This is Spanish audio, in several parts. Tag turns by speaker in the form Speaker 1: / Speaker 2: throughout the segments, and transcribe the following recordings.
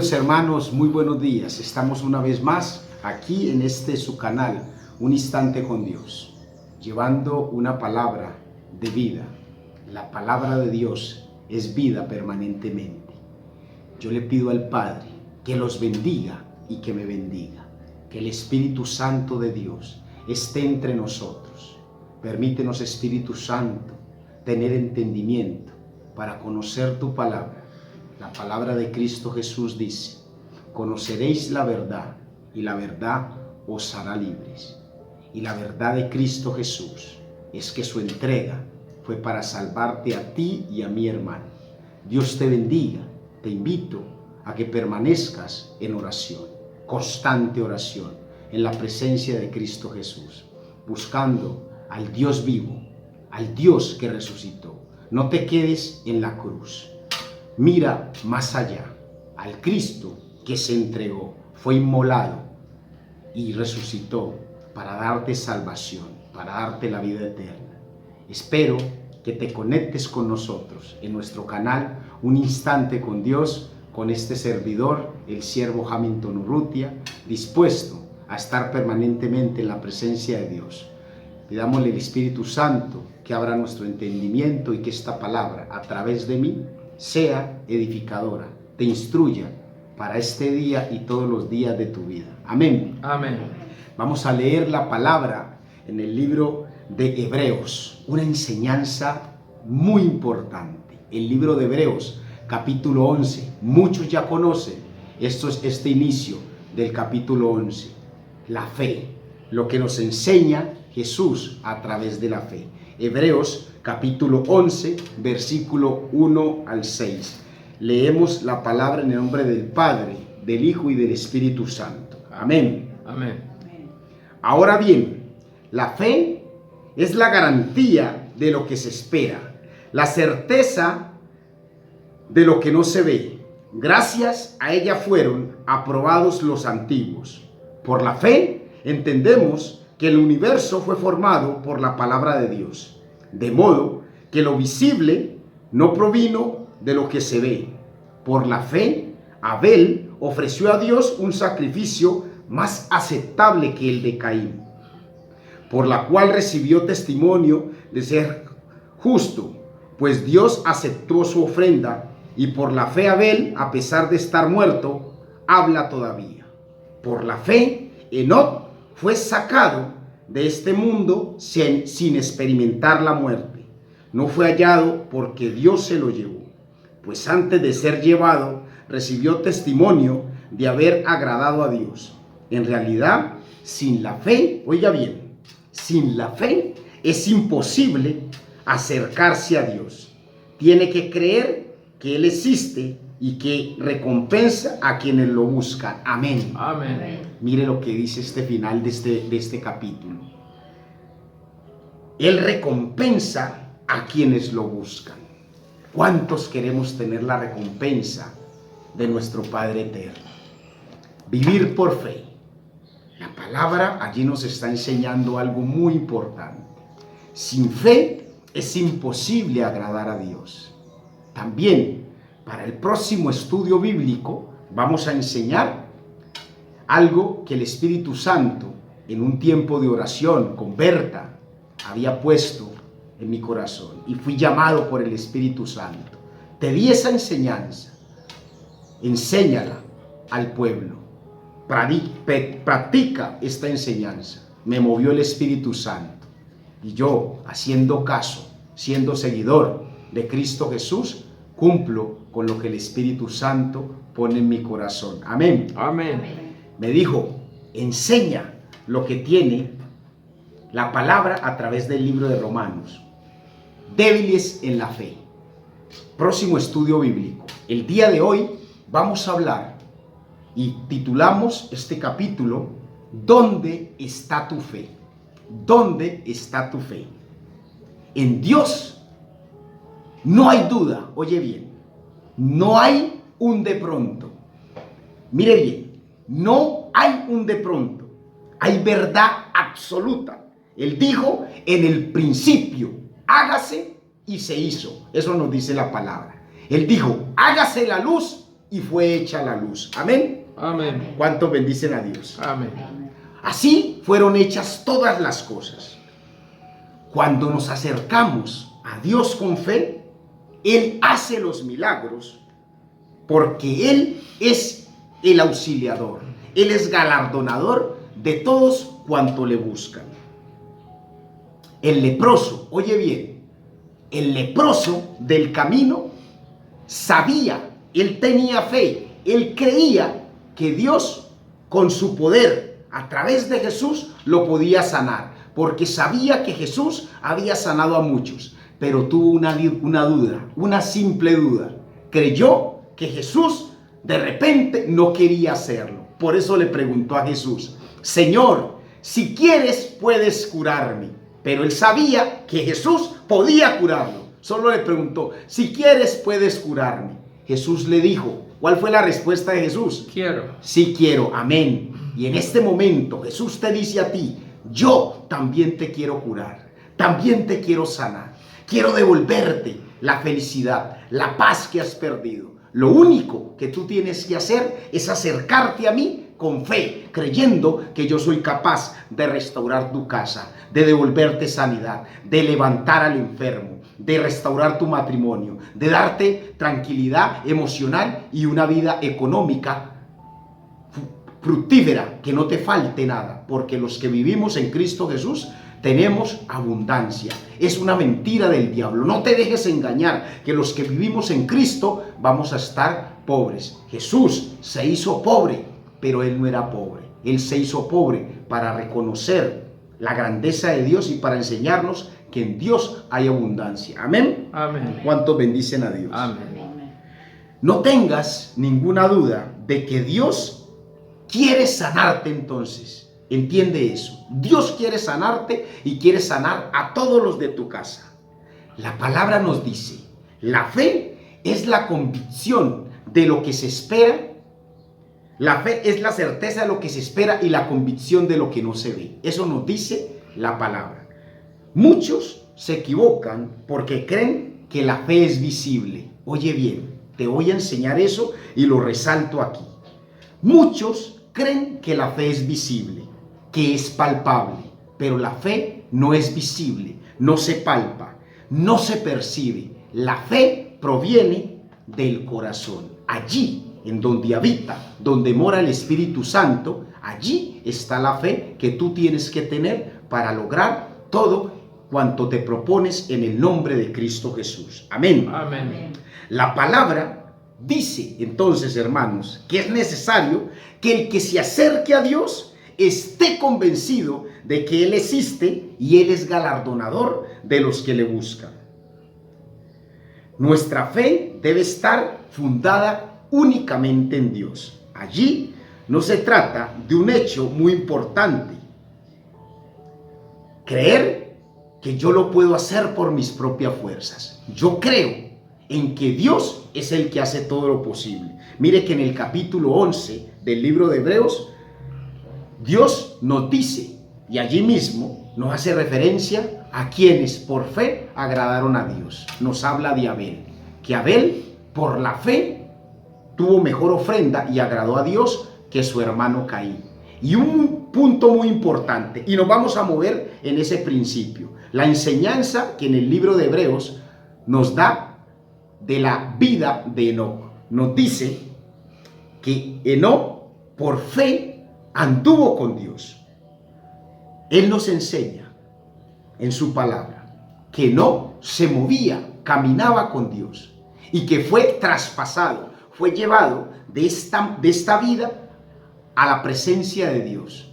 Speaker 1: Queridos hermanos, muy buenos días. Estamos una vez más aquí en su canal, Un Instante con Dios, llevando una palabra de vida. La palabra de Dios es vida permanentemente. Yo le pido al Padre que los bendiga y que me bendiga. Que el Espíritu Santo de Dios esté entre nosotros. Permítenos, Espíritu Santo, tener entendimiento para conocer tu palabra. La palabra de Cristo Jesús dice: conoceréis la verdad y la verdad os hará libres. Y la verdad de Cristo Jesús es que su entrega fue para salvarte a ti y a mi hermano. Dios te bendiga. Te invito a que permanezcas en oración, constante oración, en la presencia de Cristo Jesús, buscando al Dios vivo, al Dios que resucitó. No te quedes en la cruz. Mira más allá, al Cristo que se entregó, fue inmolado y resucitó para darte salvación, para darte la vida eterna. Espero que te conectes con nosotros en nuestro canal Un Instante con Dios, con este servidor, el siervo Hamilton Urrutia, dispuesto a estar permanentemente en la presencia de Dios. Pidámosle al Espíritu Santo que abra nuestro entendimiento y que esta palabra, a través de mí, sea edificadora, te instruya para este día y todos los días de tu vida. Amén.
Speaker 2: Amén.
Speaker 1: Vamos a leer la palabra en el libro de Hebreos, una enseñanza muy importante. El libro de Hebreos, capítulo 11. Muchos ya conocen este inicio del capítulo 11. La fe, lo que nos enseña Jesús a través de la fe. Hebreos capítulo 11, versículo 1 al 6. Leemos la palabra en el nombre del Padre, del Hijo y del Espíritu Santo. Amén.
Speaker 2: Amén.
Speaker 1: Ahora bien, la fe es la garantía de lo que se espera, la certeza de lo que no se ve. Gracias a ella fueron aprobados los antiguos. Por la fe entendemos que el universo fue formado por la palabra de Dios, de modo que lo visible no provino de lo que se ve. Por la fe, Abel ofreció a Dios un sacrificio más aceptable que el de Caín, por la cual recibió testimonio de ser justo, pues Dios aceptó su ofrenda, y por la fe Abel, a pesar de estar muerto, habla todavía. Por la fe, Enoc fue sacado de este mundo sin experimentar la muerte. No fue hallado porque Dios se lo llevó, pues antes de ser llevado recibió testimonio de haber agradado a Dios. En realidad, sin la fe, oiga bien, sin la fe es imposible acercarse a Dios. Tiene que creer que Él existe y que recompensa a quienes lo buscan. Amén.
Speaker 2: Amén.
Speaker 1: Mire lo que dice este final de este capítulo. Él recompensa a quienes lo buscan. ¿Cuántos queremos tener la recompensa de nuestro Padre eterno? Vivir por fe. La palabra allí nos está enseñando algo muy importante. Sin fe es imposible agradar a Dios. También, para el próximo estudio bíblico, vamos a enseñar algo que el Espíritu Santo, en un tiempo de oración con Berta, había puesto en mi corazón, y fui llamado por el Espíritu Santo. Te di esa enseñanza, enséñala al pueblo, practica esta enseñanza. Me movió el Espíritu Santo, y yo, haciendo caso, siendo seguidor de Cristo Jesús, cumplo con lo que el Espíritu Santo pone en mi corazón. Amén.
Speaker 2: Amén.
Speaker 1: Me dijo: enseña lo que tiene la palabra a través del libro de Romanos. Débiles en la fe. Próximo estudio bíblico. El día de hoy vamos a hablar y titulamos este capítulo: ¿dónde está tu fe? ¿Dónde está tu fe? En Dios no hay duda. Oye bien, no hay un de pronto. Mire bien, no hay un de pronto. Hay verdad absoluta. Él dijo: en el principio, hágase, y se hizo. Eso nos dice la palabra. Él dijo: hágase la luz, y fue hecha la luz. Amén.
Speaker 2: Amén.
Speaker 1: ¿Cuántos bendicen a Dios?
Speaker 2: Amén.
Speaker 1: Así fueron hechas todas las cosas. Cuando nos acercamos a Dios con fe, Él hace los milagros porque Él es el auxiliador. Él es galardonador de todos cuanto le buscan. El leproso, oye bien, el leproso del camino sabía, él tenía fe, él creía que Dios con su poder a través de Jesús lo podía sanar, porque sabía que Jesús había sanado a muchos, pero tuvo una duda, una simple duda. Creyó que Jesús de repente no quería hacerlo. Por eso le preguntó a Jesús: Señor, si quieres puedes curarme. Pero él sabía que Jesús podía curarlo. Solo le preguntó: si quieres puedes curarme. Jesús le dijo, ¿cuál fue la respuesta de Jesús?
Speaker 2: Quiero.
Speaker 1: Sí quiero, amén. Y en este momento Jesús te dice a ti: yo también te quiero curar, también te quiero sanar. Quiero devolverte la felicidad, la paz que has perdido. Lo único que tú tienes que hacer es acercarte a mí con fe, creyendo que yo soy capaz de restaurar tu casa, de devolverte sanidad, de levantar al enfermo, de restaurar tu matrimonio, de darte tranquilidad emocional y una vida económica fructífera, que no te falte nada, porque los que vivimos en Cristo Jesús tenemos abundancia. Es una mentira del diablo. No te dejes engañar que los que vivimos en Cristo vamos a estar pobres. Jesús se hizo pobre, pero Él no era pobre. Él se hizo pobre para reconocer la grandeza de Dios y para enseñarnos que en Dios hay abundancia. Amén.
Speaker 2: Amén.
Speaker 1: ¿Cuántos bendicen a Dios?
Speaker 2: Amén.
Speaker 1: No tengas ninguna duda de que Dios quiere sanarte entonces. Entiende eso. Dios quiere sanarte y quiere sanar a todos los de tu casa. La palabra nos dice: la fe es la convicción de lo que se espera. La fe es la certeza de lo que se espera y la convicción de lo que no se ve. Eso nos dice la palabra. Muchos se equivocan porque creen que la fe es visible. Oye bien, te voy a enseñar eso y lo resalto aquí. Muchos creen que la fe es visible, que es palpable, pero la fe no es visible, no se palpa, no se percibe. La fe proviene del corazón. Allí en donde habita, donde mora el Espíritu Santo, allí está la fe que tú tienes que tener para lograr todo cuanto te propones en el nombre de Cristo Jesús. Amén.
Speaker 2: Amén.
Speaker 1: La palabra dice entonces, hermanos, que es necesario que el que se acerque a Dios esté convencido de que Él existe y Él es galardonador de los que le buscan. Nuestra fe debe estar fundada únicamente en Dios. Allí no se trata de un hecho muy importante: creer que yo lo puedo hacer por mis propias fuerzas. Yo creo en que Dios es el que hace todo lo posible. Mire que en el capítulo 11 del libro de Hebreos, Dios nos dice, y allí mismo nos hace referencia a quienes por fe agradaron a Dios. Nos habla de Abel, que Abel por la fe tuvo mejor ofrenda y agradó a Dios que su hermano Caín. Y un punto muy importante, y nos vamos a mover en ese principio, la enseñanza que en el libro de Hebreos nos da de la vida de Enoc. Nos dice que Enoc por fe anduvo con Dios. Él nos enseña en su palabra que Enoc se movía, caminaba con Dios y que fue traspasado, fue llevado de esta vida a la presencia de Dios.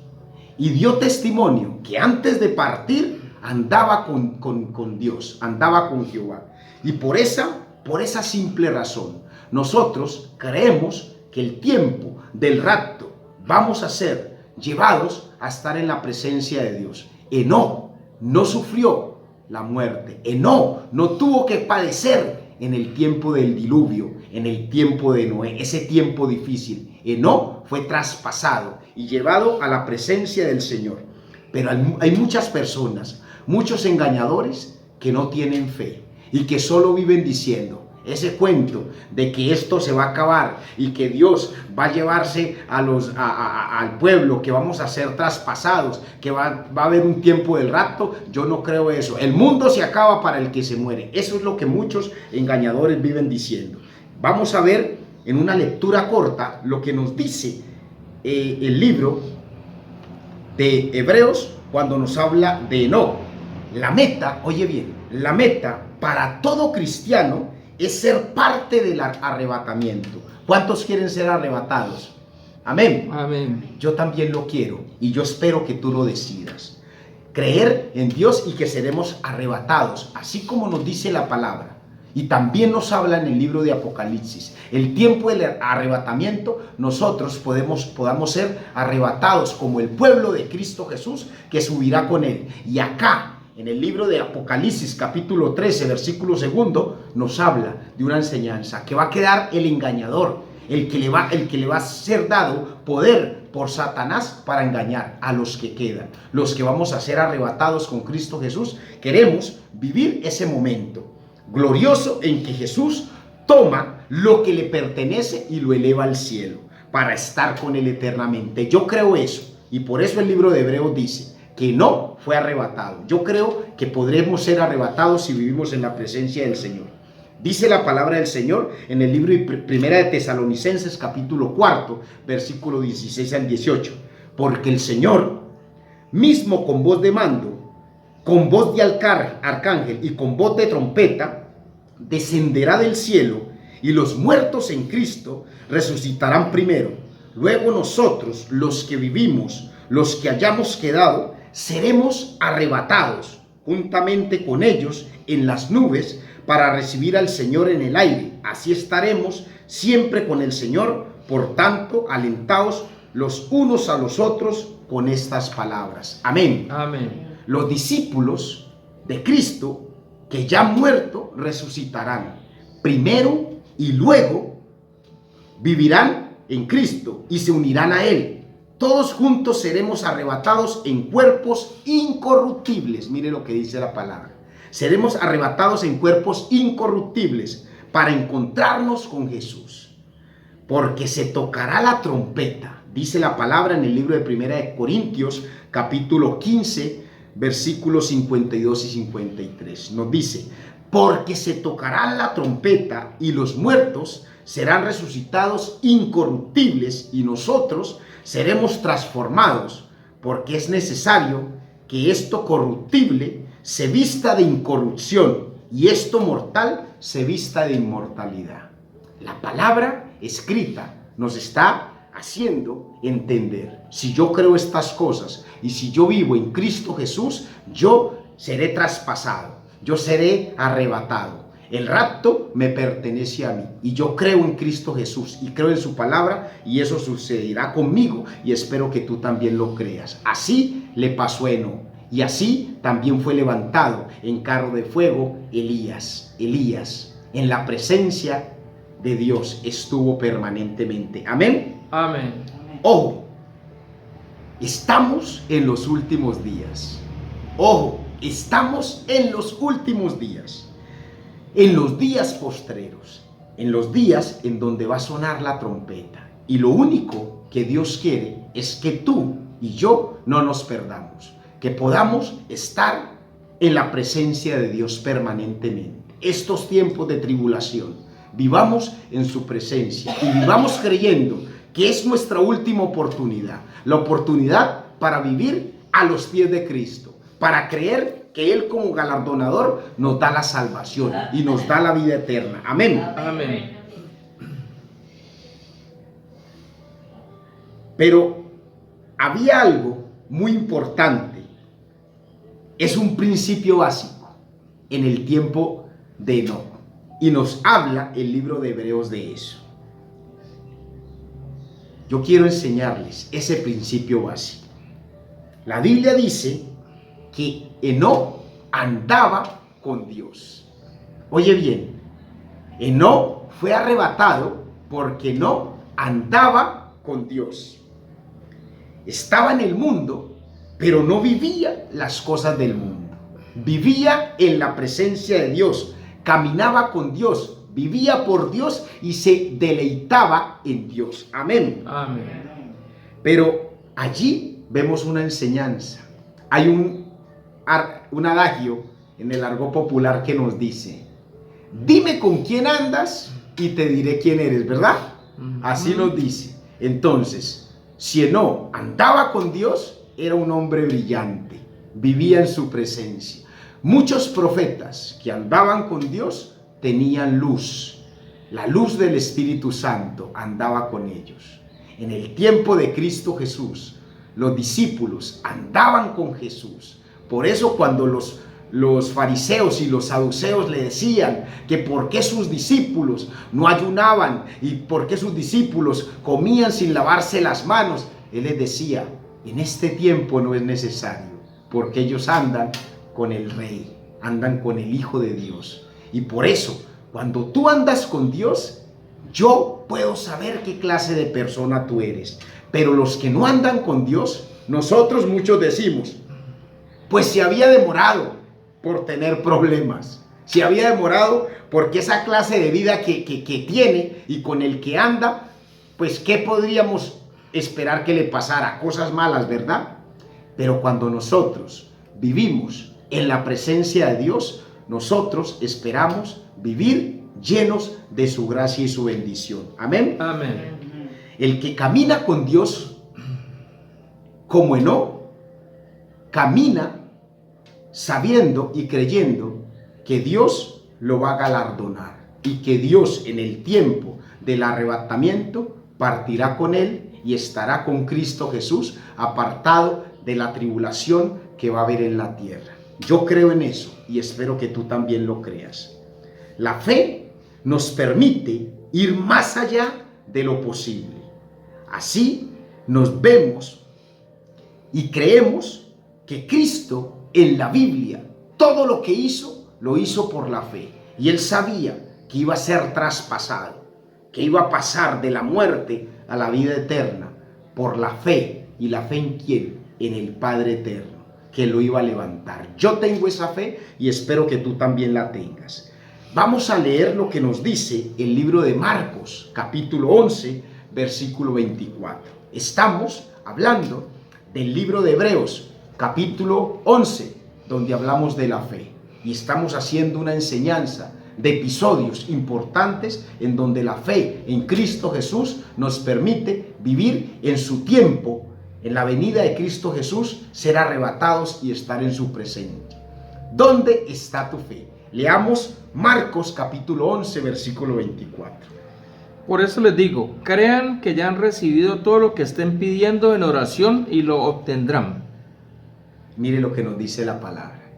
Speaker 1: Y dio testimonio que antes de partir andaba con Dios, andaba con Jehová. Y por esa simple razón, nosotros creemos que el tiempo del rapto vamos a ser llevados a estar en la presencia de Dios. Enoc no sufrió la muerte. Enoc no tuvo que padecer en el tiempo del diluvio, en el tiempo de Noé, ese tiempo difícil. Enoc fue traspasado y llevado a la presencia del Señor. Pero hay muchas personas, muchos engañadores que no tienen fe y que solo viven diciendo: Ese cuento de que esto se va a acabar y que Dios va a llevarse al pueblo, que vamos a ser traspasados, que va a haber un tiempo del rapto, yo no creo eso. El mundo se acaba para el que se muere. Eso es lo que muchos engañadores viven diciendo. Vamos a ver en una lectura corta lo que nos dice el libro de Hebreos cuando nos habla de Enoc. La meta, oye bien, la meta para todo cristiano es ser parte del arrebatamiento. ¿Cuántos quieren ser arrebatados? Amén.
Speaker 2: Amén.
Speaker 1: Yo también lo quiero y yo espero que tú lo decidas. Creer en Dios y que seremos arrebatados, así como nos dice la palabra. Y también nos habla en el libro de Apocalipsis. El tiempo del arrebatamiento, nosotros podamos ser arrebatados como el pueblo de Cristo Jesús que subirá con él. Y acá, en el libro de Apocalipsis, capítulo 13, versículo 2, nos habla de una enseñanza que va a quedar el engañador, el que le va a ser dado poder por Satanás para engañar a los que quedan. Los que vamos a ser arrebatados con Cristo Jesús, queremos vivir ese momento glorioso en que Jesús toma lo que le pertenece y lo eleva al cielo para estar con él eternamente. Yo creo eso, y por eso el libro de Hebreos dice que no fue arrebatado. Yo creo que podremos ser arrebatados si vivimos en la presencia del Señor. Dice la palabra del Señor en el libro de Primera de Tesalonicenses, capítulo 4, versículo 16 al 18. Porque el Señor mismo con voz de mando, con voz de arcángel y con voz de trompeta, descenderá del cielo, y los muertos en Cristo resucitarán primero. Luego nosotros, los que vivimos, los que hayamos quedado, seremos arrebatados juntamente con ellos en las nubes para recibir al Señor en el aire. Así estaremos siempre con el Señor. Por tanto, alentaos los unos a los otros con estas palabras. Amén.
Speaker 2: Amén.
Speaker 1: Los discípulos de Cristo que ya han muerto resucitarán primero y luego vivirán en Cristo y se unirán a Él. Todos juntos seremos arrebatados en cuerpos incorruptibles. Mire lo que dice la palabra. Seremos arrebatados en cuerpos incorruptibles para encontrarnos con Jesús. Porque se tocará la trompeta. Dice la palabra en el libro de Primera de Corintios, capítulo 15, versículos 52 y 53. Nos dice, porque se tocará la trompeta y los muertos serán resucitados incorruptibles y nosotros seremos transformados, porque es necesario que esto corruptible se vista de incorrupción y esto mortal se vista de inmortalidad. La palabra escrita nos está haciendo entender, si yo creo estas cosas y si yo vivo en Cristo Jesús, yo seré traspasado, yo seré arrebatado. El rapto me pertenece a mí y yo creo en Cristo Jesús y creo en su palabra y eso sucederá conmigo y espero que tú también lo creas. Así le pasó a Enoc y así también fue levantado en carro de fuego Elías. Elías en la presencia de Dios estuvo permanentemente. Amén.
Speaker 2: Amén.
Speaker 1: Ojo, estamos en los últimos días. Ojo, estamos en los últimos días. En los días postreros, en los días en donde va a sonar la trompeta. Y lo único que Dios quiere es que tú y yo no nos perdamos, que podamos estar en la presencia de Dios permanentemente. Estos tiempos de tribulación, vivamos en su presencia y vivamos creyendo que es nuestra última oportunidad, la oportunidad para vivir a los pies de Cristo, para creer que Él como galardonador nos da la salvación y nos da la vida eterna. Amén.
Speaker 2: Amén.
Speaker 1: Pero había algo muy importante. Es un principio básico en el tiempo de Enoc. Y nos habla el libro de Hebreos de eso. Yo quiero enseñarles ese principio básico. La Biblia dice que Enoc andaba con Dios. Oye bien, Enoc fue arrebatado porque Enoc andaba con Dios. Estaba en el mundo, pero no vivía las cosas del mundo. Vivía en la presencia de Dios, caminaba con Dios, vivía por Dios y se deleitaba en Dios. Amén.
Speaker 2: Amén.
Speaker 1: Pero allí vemos una enseñanza. Hay un adagio en el argot popular que nos dice: dime con quién andas y te diré quién eres, ¿verdad? Así nos dice. Entonces, si Enoc andaba con Dios, era un hombre brillante, vivía en su presencia. Muchos profetas que andaban con Dios tenían luz. La luz del Espíritu Santo andaba con ellos. En el tiempo de Cristo Jesús, los discípulos andaban con Jesús. Por eso cuando los fariseos y los saduceos le decían que por qué sus discípulos no ayunaban y por qué sus discípulos comían sin lavarse las manos, él les decía: en este tiempo no es necesario, porque ellos andan con el Rey, andan con el Hijo de Dios. Y por eso, cuando tú andas con Dios, yo puedo saber qué clase de persona tú eres. Pero los que no andan con Dios, nosotros muchos decimos: pues se había demorado por tener problemas, se había demorado porque esa clase de vida que tiene y con el que anda, pues ¿qué podríamos esperar que le pasara? Cosas malas, ¿verdad? Pero cuando nosotros vivimos en la presencia de Dios, nosotros esperamos vivir llenos de su gracia y su bendición. Amén.
Speaker 2: Amén.
Speaker 1: El que camina con Dios como Enoc, camina sabiendo y creyendo que Dios lo va a galardonar y que Dios en el tiempo del arrebatamiento partirá con él y estará con Cristo Jesús, apartado de la tribulación que va a haber en la tierra. Yo creo en eso y espero que tú también lo creas. La fe nos permite ir más allá de lo posible. Así nos vemos y creemos que Cristo en la Biblia todo lo que hizo, lo hizo por la fe. Y él sabía que iba a ser traspasado, que iba a pasar de la muerte a la vida eterna por la fe. ¿Y la fe en quién? En el Padre eterno, que lo iba a levantar. Yo tengo esa fe y espero que tú también la tengas. Vamos a leer lo que nos dice el libro de Marcos, capítulo 11, versículo 24. Estamos hablando del libro de Hebreos, capítulo 11, donde hablamos de la fe. Y estamos haciendo una enseñanza de episodios importantes en donde la fe en Cristo Jesús nos permite vivir en su tiempo, en la venida de Cristo Jesús, ser arrebatados y estar en su presencia. ¿Dónde está tu fe? Leamos Marcos capítulo 11, versículo 24.
Speaker 2: Por eso les digo, crean que ya han recibido todo lo que estén pidiendo en oración y lo obtendrán.
Speaker 1: Mire lo que nos dice la palabra.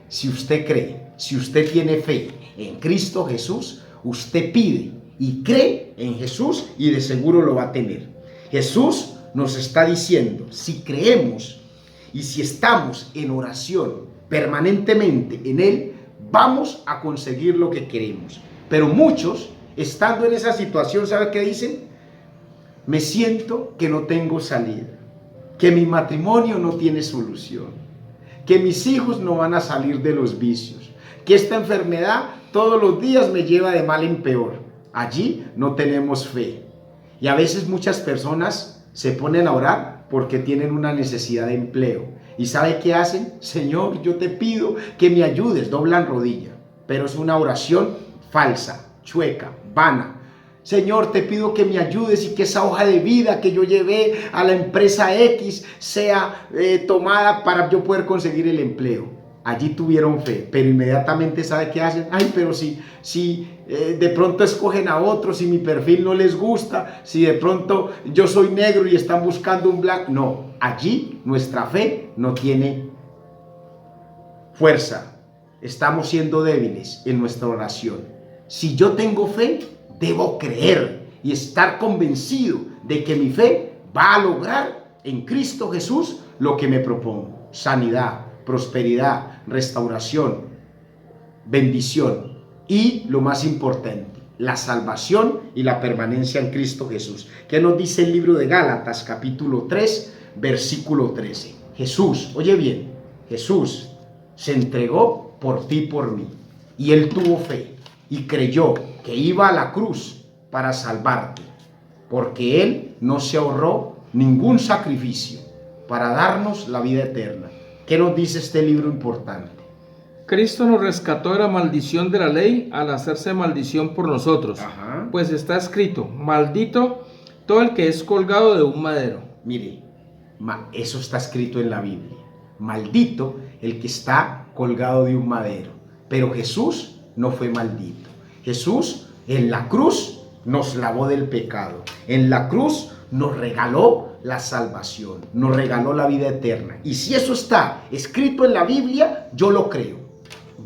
Speaker 1: Si usted cree, si usted tiene fe en Cristo Jesús, usted pide y cree en Jesús y de seguro lo va a tener. Jesús nos está diciendo, si creemos y si estamos en oración permanentemente en Él, vamos a conseguir lo que queremos. Pero muchos, estando en esa situación, ¿sabe qué dicen? Me siento que no tengo salida, que mi matrimonio no tiene solución, que mis hijos no van a salir de los vicios, que esta enfermedad todos los días me lleva de mal en peor. Allí no tenemos fe. Y a veces muchas personas se ponen a orar porque tienen una necesidad de empleo. ¿Y sabe qué hacen? Señor, yo te pido que me ayudes. Doblan rodilla. Pero es una oración falsa, chueca, vana. Señor, te pido que me ayudes y que esa hoja de vida que yo llevé a la empresa X sea tomada para yo poder conseguir el empleo. Allí tuvieron fe, pero inmediatamente ¿sabe qué hacen? Ay, pero si de pronto escogen a otros, si mi perfil no les gusta, si de pronto yo soy negro y están buscando un blanco. No, allí nuestra fe no tiene fuerza. Estamos siendo débiles en nuestra oración. Si yo tengo fe, debo creer y estar convencido de que mi fe va a lograr en Cristo Jesús lo que me propongo. Sanidad, prosperidad, restauración, bendición y lo más importante, la salvación y la permanencia en Cristo Jesús. ¿Qué nos dice el libro de Gálatas capítulo 3, versículo 13? Jesús, oye bien, Jesús se entregó por ti y por mí y Él tuvo fe. y creyó que iba a la cruz para salvarte, porque Él no se ahorró ningún sacrificio para darnos la vida eterna. ¿Qué nos dice este libro importante?
Speaker 2: Cristo nos rescató de la maldición de la ley al hacerse maldición por nosotros.
Speaker 1: Ajá.
Speaker 2: Pues está escrito, maldito todo el que es colgado de un madero.
Speaker 1: Mire, eso está escrito en la Biblia. Maldito el que está colgado de un madero. Pero Jesús no fue maldito. Jesús en la cruz nos lavó del pecado. En la cruz nos regaló la salvación, nos regaló la vida eterna. Y si eso está escrito en la Biblia, yo lo creo.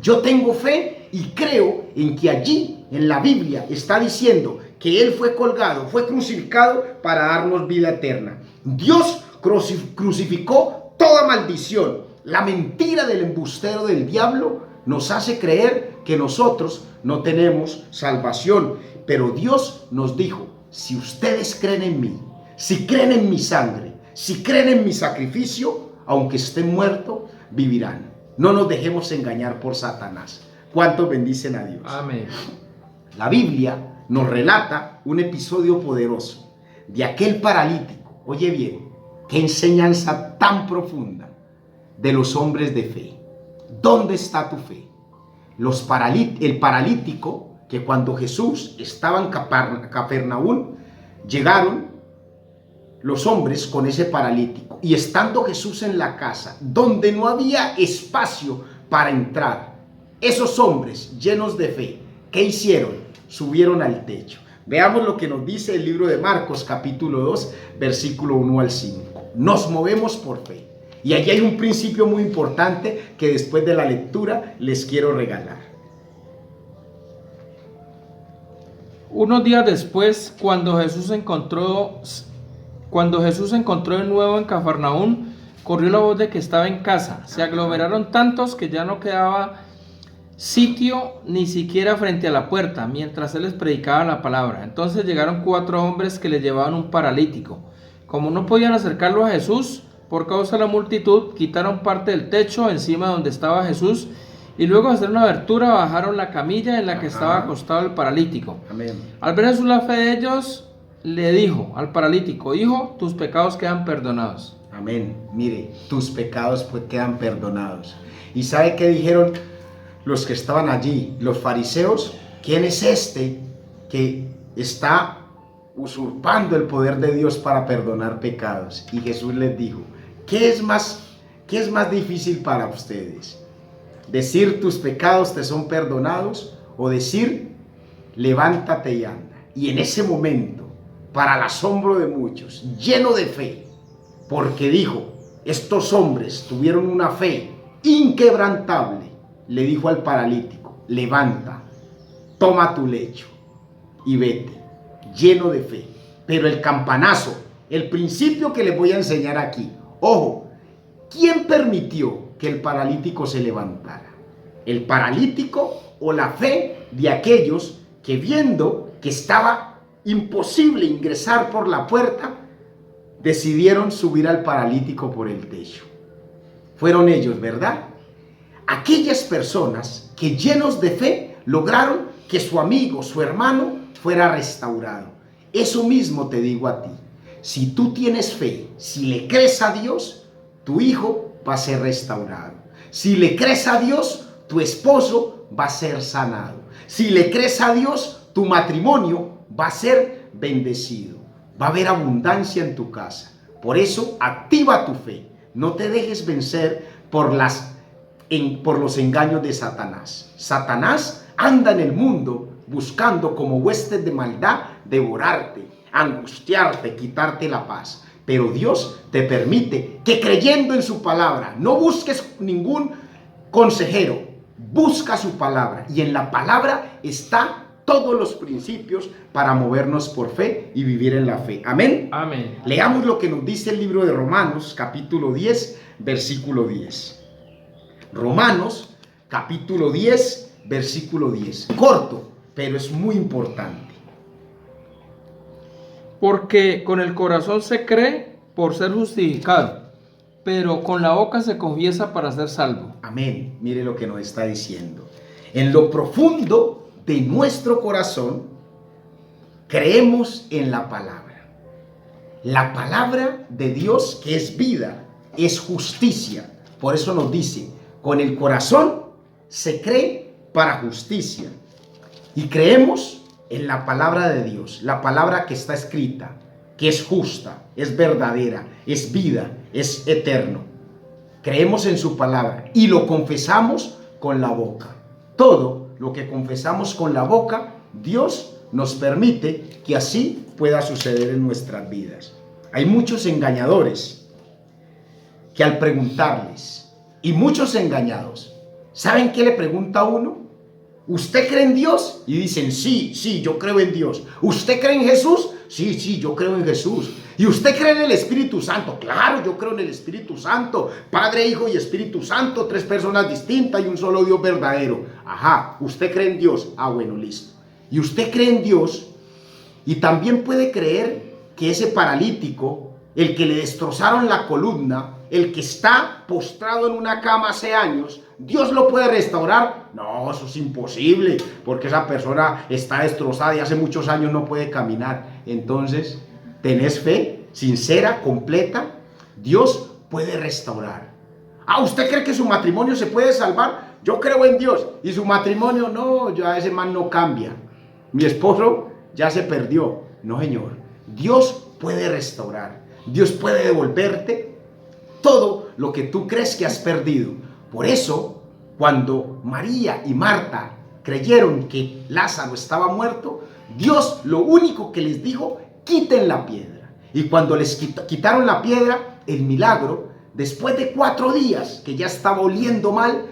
Speaker 1: Yo tengo fe y creo en que allí en la Biblia está diciendo que Él fue colgado, fue crucificado para darnos vida eterna. Dios crucificó toda maldición. La mentira del embustero del diablo nos hace creer que nosotros no tenemos salvación. Pero Dios nos dijo, si ustedes creen en mí, si creen en mi sangre, si creen en mi sacrificio, aunque estén muertos, vivirán. No nos dejemos engañar por Satanás. ¿Cuántos bendicen a Dios?
Speaker 2: Amén.
Speaker 1: La Biblia nos relata un episodio poderoso de aquel paralítico. Oye bien, qué enseñanza tan profunda de los hombres de fe. ¿Dónde está tu fe? El paralítico que cuando Jesús estaba en Capernaum, llegaron los hombres con ese paralítico, y estando Jesús en la casa, donde no había espacio para entrar, esos hombres llenos de fe, ¿qué hicieron? Subieron al techo. Veamos lo que nos dice el libro de Marcos, capítulo 2, versículo 1 al 5. Nos movemos por fe. Y allí hay un principio muy importante que después de la lectura les quiero regalar.
Speaker 2: Unos días después, cuando Jesús se encontró de nuevo en Cafarnaúm, corrió la voz de que estaba en casa. Se aglomeraron tantos que ya no quedaba sitio ni siquiera frente a la puerta, mientras él les predicaba la palabra. Entonces llegaron 4 hombres que le llevaban un paralítico. Como no podían acercarlo a Jesús por causa de la multitud, quitaron parte del techo encima donde estaba Jesús, y luego de hacer una abertura bajaron la camilla en la que estaba acostado el paralítico.
Speaker 1: Amén.
Speaker 2: Al ver Jesús la fe de ellos, le dijo al paralítico: hijo, tus pecados quedan perdonados.
Speaker 1: Amén. Mire, tus pecados pues quedan perdonados. ¿Y sabe qué dijeron los que estaban allí? Los fariseos: ¿quién es este que está usurpando el poder de Dios para perdonar pecados? Y Jesús les dijo: ¿qué es más difícil para ustedes? ¿Decir tus pecados te son perdonados? ¿O decir levántate y anda? Y en ese momento, para el asombro de muchos, lleno de fe, porque dijo, estos hombres tuvieron una fe inquebrantable, le dijo al paralítico: levanta, toma tu lecho y vete, lleno de fe. Pero el campanazo, el principio que les voy a enseñar aquí, ojo, ¿quién permitió que el paralítico se levantara? ¿El paralítico o la fe de aquellos que, viendo que estaba imposible ingresar por la puerta, decidieron subir al paralítico por el techo? Fueron ellos, ¿verdad? Aquellas personas que, llenos de fe, lograron que su amigo, su hermano, fuera restaurado. Eso mismo te digo a ti. Si tú tienes fe, si le crees a Dios, tu hijo va a ser restaurado. Si le crees a Dios, tu esposo va a ser sanado. Si le crees a Dios, tu matrimonio va a ser bendecido. Va a haber abundancia en tu casa. Por eso, activa tu fe. No te dejes vencer por los engaños de Satanás. Satanás anda en el mundo buscando como huestes de maldad devorarte, angustiarte, quitarte la paz. Pero Dios te permite que, creyendo en su palabra, no busques ningún consejero, busca su palabra, y en la palabra están todos los principios para movernos por fe y vivir en la fe. Amén.
Speaker 2: Amén.
Speaker 1: Leamos lo que nos dice el libro de Romanos, capítulo 10, versículo 10. Romanos, capítulo 10, versículo 10. Corto, pero es muy importante.
Speaker 2: Porque con el corazón se cree por ser justificado, pero con la boca se confiesa para ser salvo.
Speaker 1: Amén. Mire lo que nos está diciendo. En lo profundo de nuestro corazón creemos en la palabra. La palabra de Dios, que es vida, es justicia. Por eso nos dice, con el corazón se cree para justicia. Y creemos en la palabra de Dios, la palabra que está escrita, que es justa, es verdadera, es vida, es eterno. Creemos en su palabra y lo confesamos con la boca. Todo lo que confesamos con la boca, Dios nos permite que así pueda suceder en nuestras vidas. Hay muchos engañadores que al preguntarles, y muchos engañados, ¿saben qué le pregunta a uno? ¿Usted cree en Dios? Y dicen, sí, yo creo en Dios. ¿Usted cree en Jesús? Sí, yo creo en Jesús. ¿Y usted cree en el Espíritu Santo? Claro, yo creo en el Espíritu Santo. Padre, Hijo y Espíritu Santo, 3 personas distintas y un solo Dios verdadero. Ajá, ¿usted cree en Dios? Ah, bueno, listo. ¿Y usted cree en Dios? Y también puede creer que ese paralítico, el que le destrozaron la columna, el que está postrado en una cama hace años, ¿Dios lo puede restaurar? No, eso es imposible, porque esa persona está destrozada y hace muchos años no puede caminar. Entonces, ¿tenés fe sincera, completa? Dios puede restaurar. Ah, ¿usted cree que su matrimonio se puede salvar? Yo creo en Dios. Y su matrimonio, no, ya ese man no cambia. Mi esposo ya se perdió. No, señor. Dios puede restaurar. Dios puede devolverte todo lo que tú crees que has perdido. Por eso, cuando María y Marta creyeron que Lázaro estaba muerto, Dios lo único que les dijo, quiten la piedra. Y cuando les quitaron la piedra, el milagro, después de 4 días que ya estaba oliendo mal,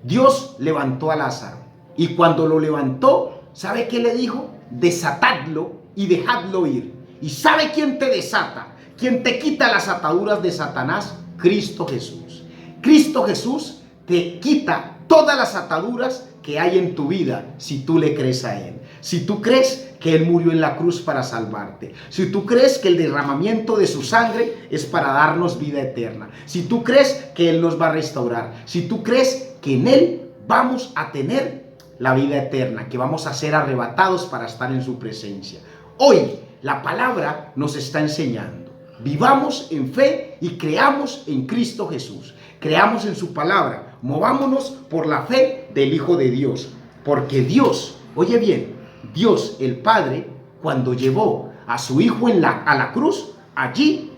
Speaker 1: Dios levantó a Lázaro. Y cuando lo levantó, ¿sabe qué le dijo? Desatadlo y dejadlo ir. ¿Y sabe quién te desata? ¿Quién te quita las ataduras de Satanás? Cristo Jesús. Cristo Jesús te quita todas las ataduras que hay en tu vida si tú le crees a Él. Si tú crees que Él murió en la cruz para salvarte. Si tú crees que el derramamiento de su sangre es para darnos vida eterna. Si tú crees que Él nos va a restaurar. Si tú crees que en Él vamos a tener la vida eterna, que vamos a ser arrebatados para estar en su presencia. Hoy la palabra nos está enseñando. Vivamos en fe y creamos en Cristo Jesús. Creamos en su palabra. Movámonos por la fe del Hijo de Dios. Porque Dios, oye bien, Dios el Padre, cuando llevó a su Hijo a la cruz, allí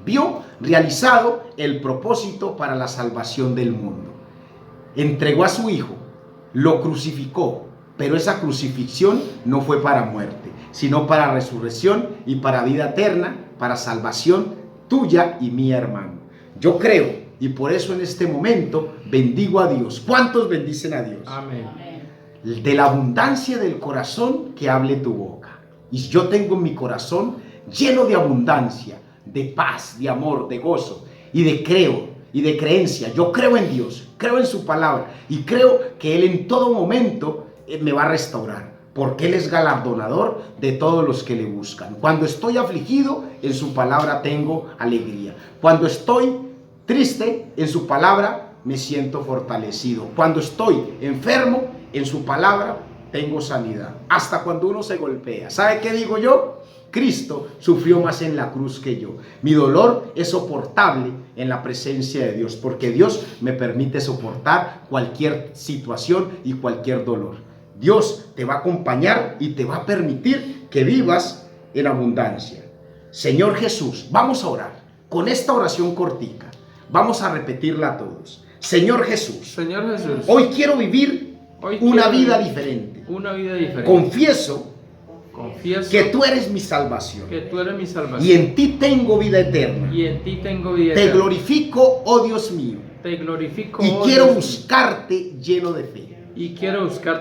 Speaker 1: vio realizado el propósito para la salvación del mundo. Entregó a su Hijo, lo crucificó, pero esa crucifixión no fue para muerte, sino para resurrección y para vida eterna, para salvación tuya y mía, hermano. Yo creo, y por eso en este momento bendigo a Dios. ¿Cuántos bendicen a Dios?
Speaker 2: Amén.
Speaker 1: De la abundancia del corazón que hable tu boca. Y yo tengo en mi corazón lleno de abundancia, de paz, de amor, de gozo y de creencia. Yo creo en Dios, creo en su palabra y creo que Él en todo momento me va a restaurar, porque Él es galardonador de todos los que le buscan. Cuando estoy afligido, en su palabra tengo alegría. Cuando estoy triste, en su palabra me siento fortalecido. Cuando estoy enfermo, en su palabra tengo sanidad. Hasta cuando uno se golpea. ¿Sabe qué digo yo? Cristo sufrió más en la cruz que yo. Mi dolor es soportable en la presencia de Dios, porque Dios me permite soportar cualquier situación y cualquier dolor. Dios te va a acompañar y te va a permitir que vivas en abundancia. Señor Jesús, vamos a orar con esta oración cortica. Vamos a repetirla a todos. Señor Jesús, hoy quiero vivir una vida diferente. Confieso que tú eres mi salvación. Y en ti tengo vida eterna. Te glorifico, oh Dios mío. Y quiero buscarte lleno de fe.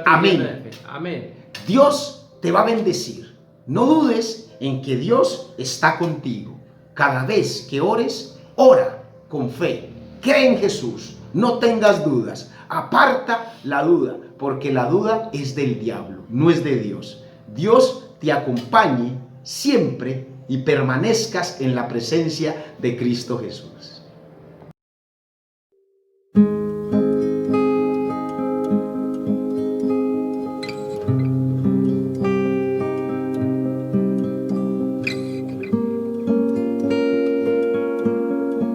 Speaker 1: Amén. Dios te va a bendecir. No dudes en que Dios está contigo. Cada vez que ores, ora con fe. Cree en Jesús. No tengas dudas. Aparta la duda, porque la duda es del diablo, no es de Dios. Dios te acompañe siempre y permanezcas en la presencia de Cristo Jesús.